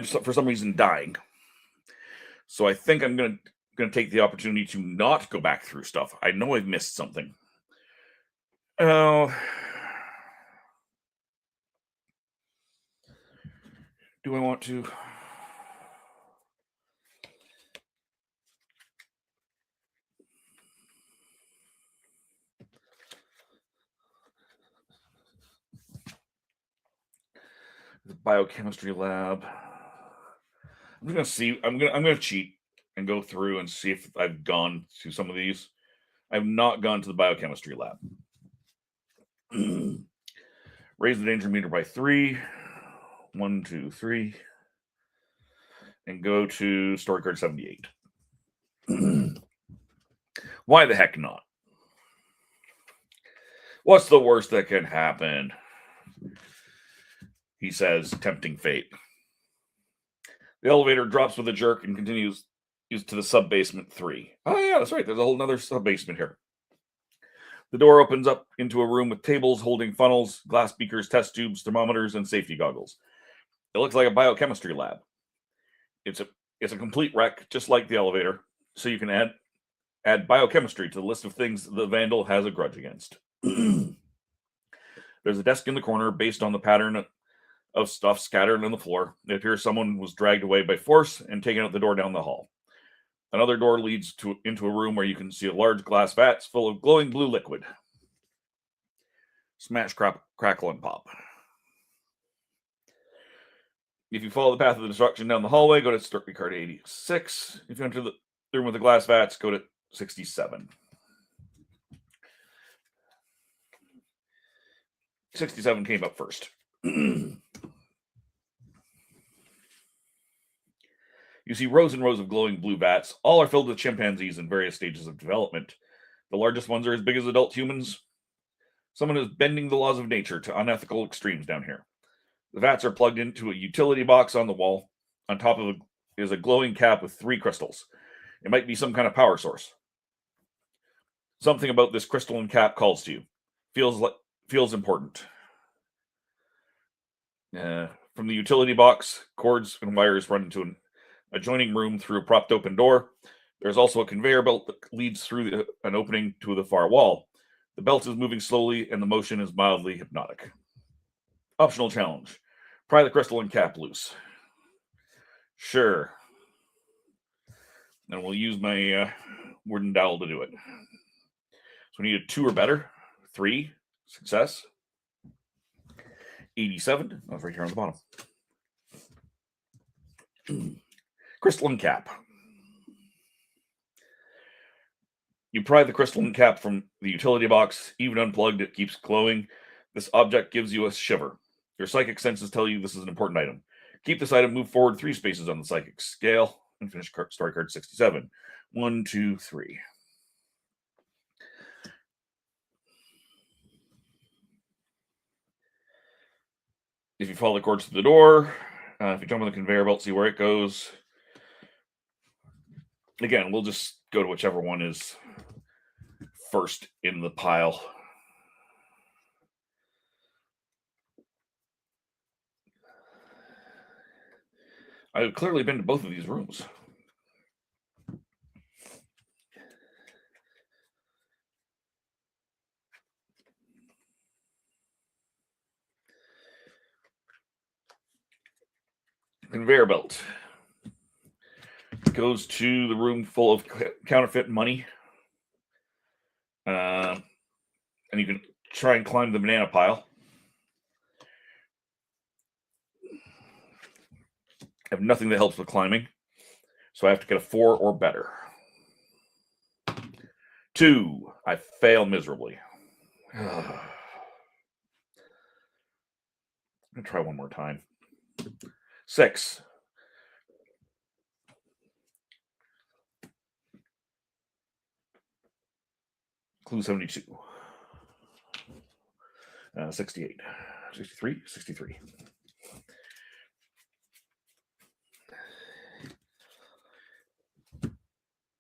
for some reason dying. So I think I'm gonna take the opportunity to not go back through stuff. I know I've missed something. Oh, do I want to? The biochemistry lab. I'm gonna see. I'm gonna cheat and go through and see if I've gone to some of these. I've not gone to the biochemistry lab. Raise the danger meter by 3. 1, 2, 3. And go to story card 78. Why the heck not? What's the worst that can happen? He says, tempting fate. The elevator drops with a jerk and continues to the sub-basement 3. Oh, yeah, that's right. There's a whole other sub-basement here. The door opens up into a room with tables holding funnels, glass beakers, test tubes, thermometers, and safety goggles. It looks like a biochemistry lab. It's a complete wreck, just like the elevator, so you can add biochemistry to the list of things the vandal has a grudge against. There's a desk in the corner based on the pattern of stuff scattered on the floor. It appears someone was dragged away by force and taken out the door down the hall. Another door leads into a room where you can see a large glass vats full of glowing blue liquid. Smash, crackle, and pop. If you follow the path of the destruction down the hallway, go to story card 86. If you enter the room with the glass vats, go to 67. 67 came up first. You see rows and rows of glowing blue vats. All are filled with chimpanzees in various stages of development. The largest ones are as big as adult humans. Someone is bending the laws of nature to unethical extremes down here. The vats are plugged into a utility box on the wall. On top of it is a glowing cap with 3 crystals. It might be some kind of power source. Something about this crystalline cap calls to you. Feels important. From the utility box, cords and wires run into an adjoining room through a propped open door. There's also a conveyor belt that leads through an opening to the far wall. The belt is moving slowly and the motion is mildly hypnotic. Optional challenge. Pry the crystalline cap loose. Sure. And we'll use my wooden dowel to do it. So we need a 2 or better. 3. Success. 87. That's right here on the bottom. Crystalline cap. You pry the crystalline cap from the utility box. Even unplugged, it keeps glowing. This object gives you a shiver. Your psychic senses tell you this is an important item. Keep this item, move forward 3 spaces on the psychic scale, and finish story card 67. 1, 2, 3. If you follow the cords to the door, if you jump on the conveyor belt, see where it goes. Again, we'll just go to whichever one is first in the pile. I've clearly been to both of these rooms. Conveyor belt goes to the room full of counterfeit money. And you can try and climb the banana pile. I have nothing that helps with climbing, so I have to get a 4 or better. 2. I fail miserably. I'm going to try one more time. 6. Clue 72. 68. 63. 63.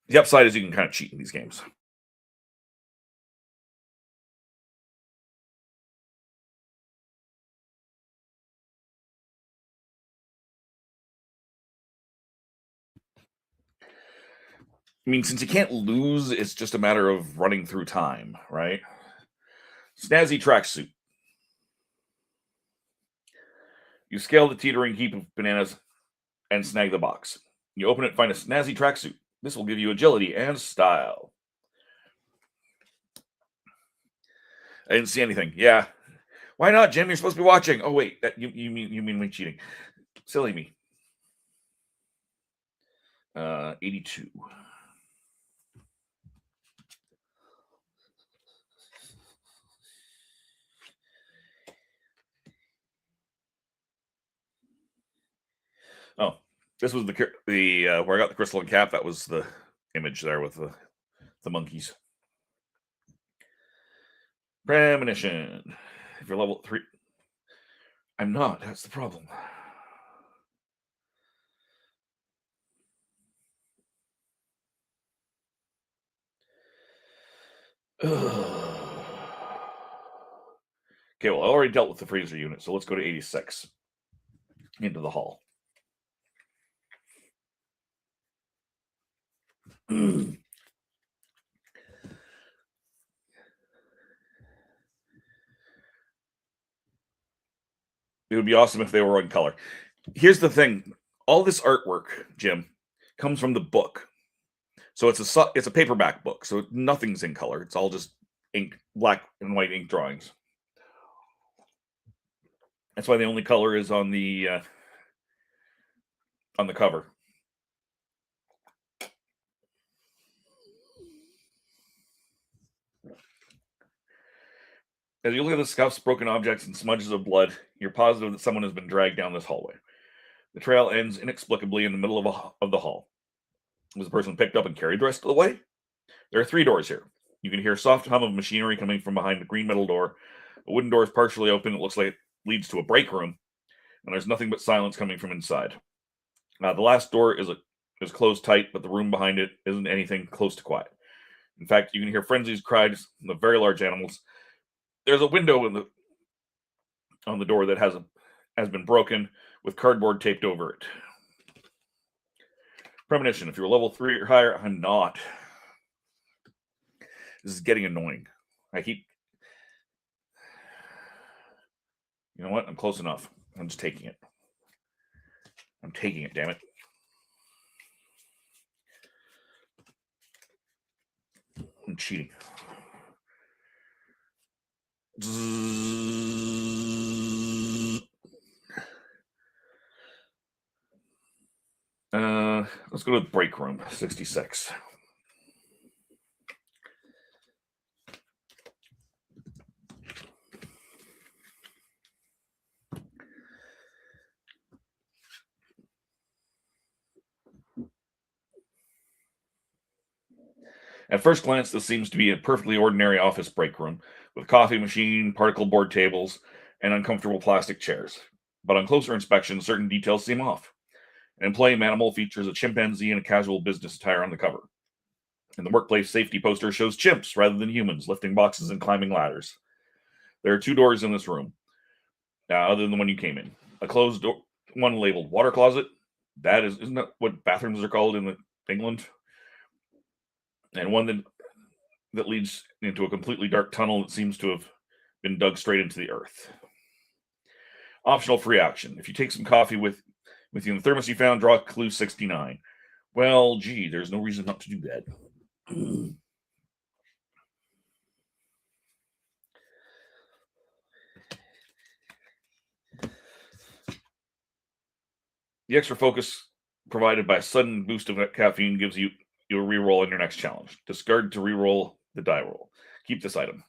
The upside is you can kind of cheat in these games. I mean, since you can't lose, it's just a matter of running through time, right? Snazzy tracksuit. You scale the teetering heap of bananas and snag the box. You open it, find a snazzy tracksuit. This will give you agility and style. I didn't see anything. Yeah. Why not, Jim? You're supposed to be watching. Oh wait, you mean me cheating? Silly me. 82. Oh, this was the where I got the crystalline cap. That was the image there with the monkeys. Premonition. If you're level 3, I'm not. That's the problem. Okay, well, I already dealt with the freezer unit, so let's go to 86 into the hall. It would be awesome if they were in color. Here's the thing: all this artwork, Jim, comes from the book. So it's a paperback book, so nothing's in color. It's all just ink, black and white ink drawings. That's why the only color is on the cover. As you look at the scuffs, broken objects, and smudges of blood, you're positive that someone has been dragged down this hallway. The trail ends inexplicably in the middle of the hall. Was the person picked up and carried the rest of the way? There are 3 doors here. You can hear a soft hum of machinery coming from behind the green metal door. A wooden door is partially open. It looks like it leads to a break room, and there's nothing but silence coming from inside. The last door is closed tight, but the room behind it isn't anything close to quiet. In fact, you can hear frenzied cries of very large animals. There's a window on the door that has been broken with cardboard taped over it. Premonition. If you're level 3 or higher, I'm not. This is getting annoying. You know what? I'm close enough. I'm just taking it. I'm taking it, damn it. I'm cheating. Let's go to the break room, 66. At first glance, this seems to be a perfectly ordinary office break room with coffee machine, particle board tables, and uncomfortable plastic chairs. But on closer inspection, certain details seem off. An employee animal features a chimpanzee in a casual business attire on the cover. And the workplace safety poster shows chimps rather than humans lifting boxes and climbing ladders. There are 2 doors in this room, other than the one you came in. A closed door, one labeled water closet. Isn't that what bathrooms are called in England? And one that leads into a completely dark tunnel that seems to have been dug straight into the earth. Optional free action. If you take some coffee with you in the thermos you found, draw clue 69. Well, gee, there's no reason not to do that. The extra focus provided by a sudden boost of caffeine gives you a reroll in your next challenge. Discard to reroll the die roll. Keep this item.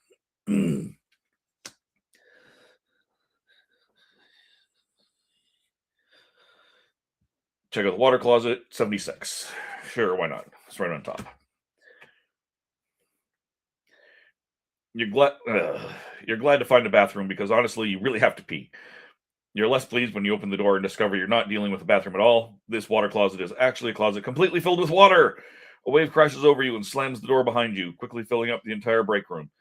Check out the water closet, 76. Sure, why not? It's right on top. You're glad to find a bathroom because honestly, you really have to pee. You're less pleased when you open the door and discover you're not dealing with a bathroom at all. This water closet is actually a closet completely filled with water. A wave crashes over you and slams the door behind you, quickly filling up the entire break room.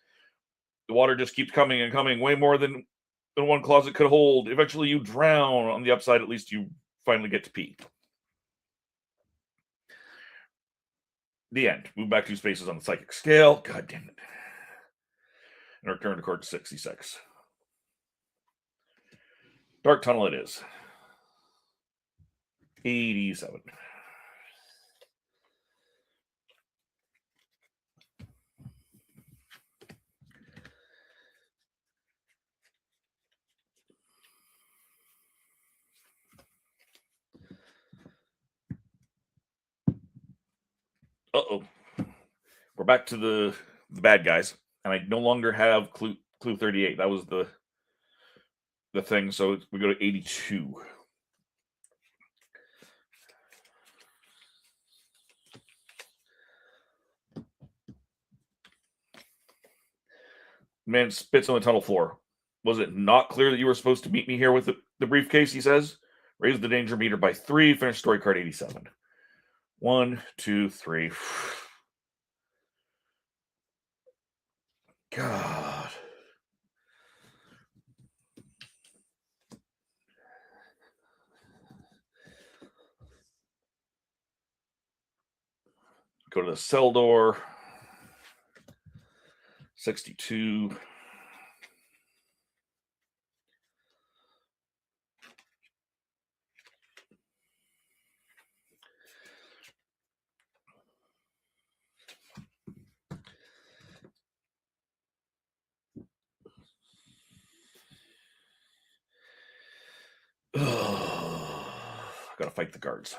The water just keeps coming and coming, way more than one closet could hold. Eventually, you drown. On the upside, at least you finally get to pee. The end. Move back 2 spaces on the psychic scale. God damn it. And return to court 66. Dark Tunnel it is. 87. Uh-oh. We're back to the bad guys. And I no longer have clue 38. That was the thing. So we go to 82. Man spits on the tunnel floor. Was it not clear that you were supposed to meet me here with the briefcase, he says? Raise the danger meter by 3. Finish story card 87. 1, 2, 3. God. Go to the cell door. 62. Gotta fight the guards.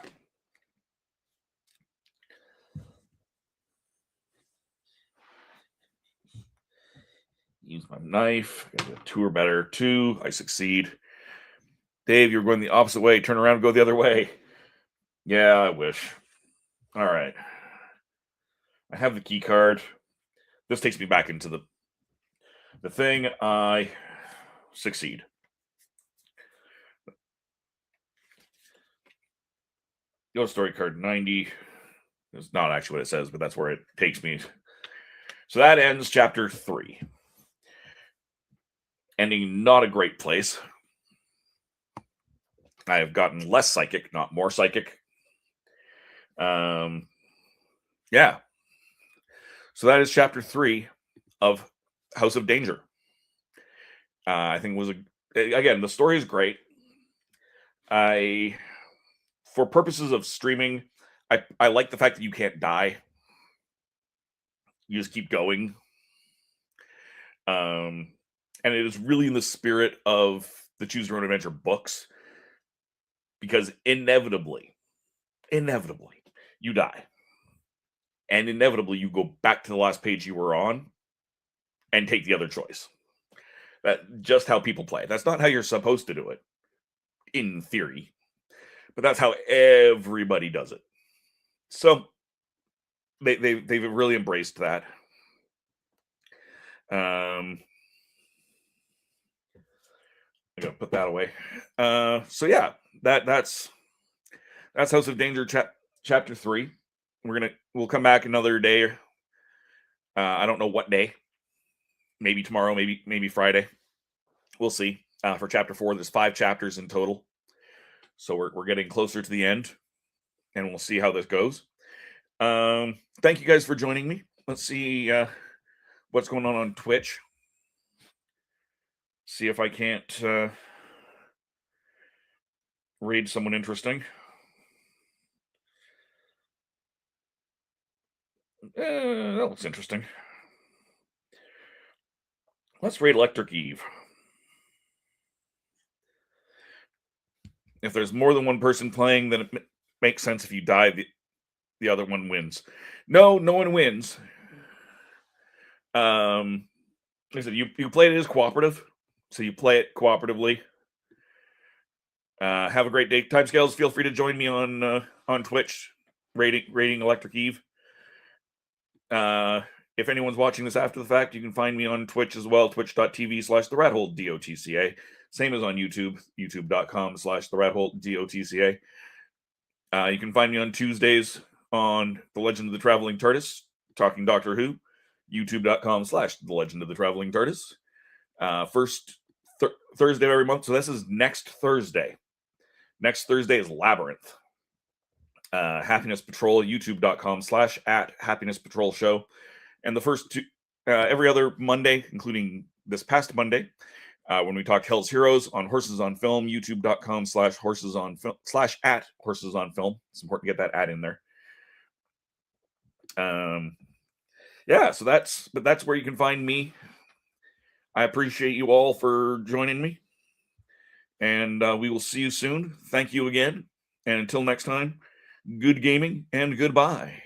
Use my knife. I get 2 or better. 2. I succeed. Dave, you're going the opposite way. Turn around and go the other way. Yeah, I wish. All right. I have the key card. This takes me back into the thing. I succeed. Go story card 90. It's not actually what it says, but that's where it takes me. So that ends chapter 3. Ending not a great place. I have gotten less psychic, not more psychic. Yeah. So that is chapter 3 of House of Danger. I think it was again, the story is great. For purposes of streaming, I like the fact that you can't die. You just keep going. And it is really in the spirit of the Choose Your Own Adventure books. Because inevitably, you die. And inevitably, you go back to the last page you were on and take the other choice. That's just how people play. That's not how you're supposed to do it, in theory. But that's how everybody does it. So, they've really embraced that. I gotta put that away. So yeah, that's House of Danger chapter 3. We'll come back another day. I don't know what day. Maybe tomorrow, maybe Friday. We'll see. For chapter 4, there's 5 chapters in total. So we're getting closer to the end, and we'll see how this goes. Thank you guys for joining me. Let's see what's going on Twitch. See if I can't raid someone interesting. That looks interesting. Let's raid Electric Eve. If there's more than one person playing, then it makes sense if you die, the other one wins. No one wins. Like I said, you play it as cooperative, so you play it cooperatively. Have a great day. Timescales, feel free to join me on Twitch, rating Electric Eve. If anyone's watching this after the fact, you can find me on Twitch as well, twitch.tv/TheRatHole, DOTCA. Same as on YouTube, youtube.com/TheRatHole, DOTCA. You can find me on Tuesdays on The Legend of the Traveling TARDIS, talking Doctor Who, youtube.com/The Legend of the Traveling TARDIS. First Thursday of every month, so this is next Thursday. Next Thursday is Labyrinth. Happiness Patrol, youtube.com/@happinesspatrolshow. And the first two, every other Monday, including this past Monday, when we talked Hell's Heroes on Horses on Film, youtube.com/horses-on-film. It's important to get that ad in there. Yeah, so that's where you can find me. I appreciate you all for joining me, and we will see you soon. Thank you again, and until next time, good gaming and goodbye.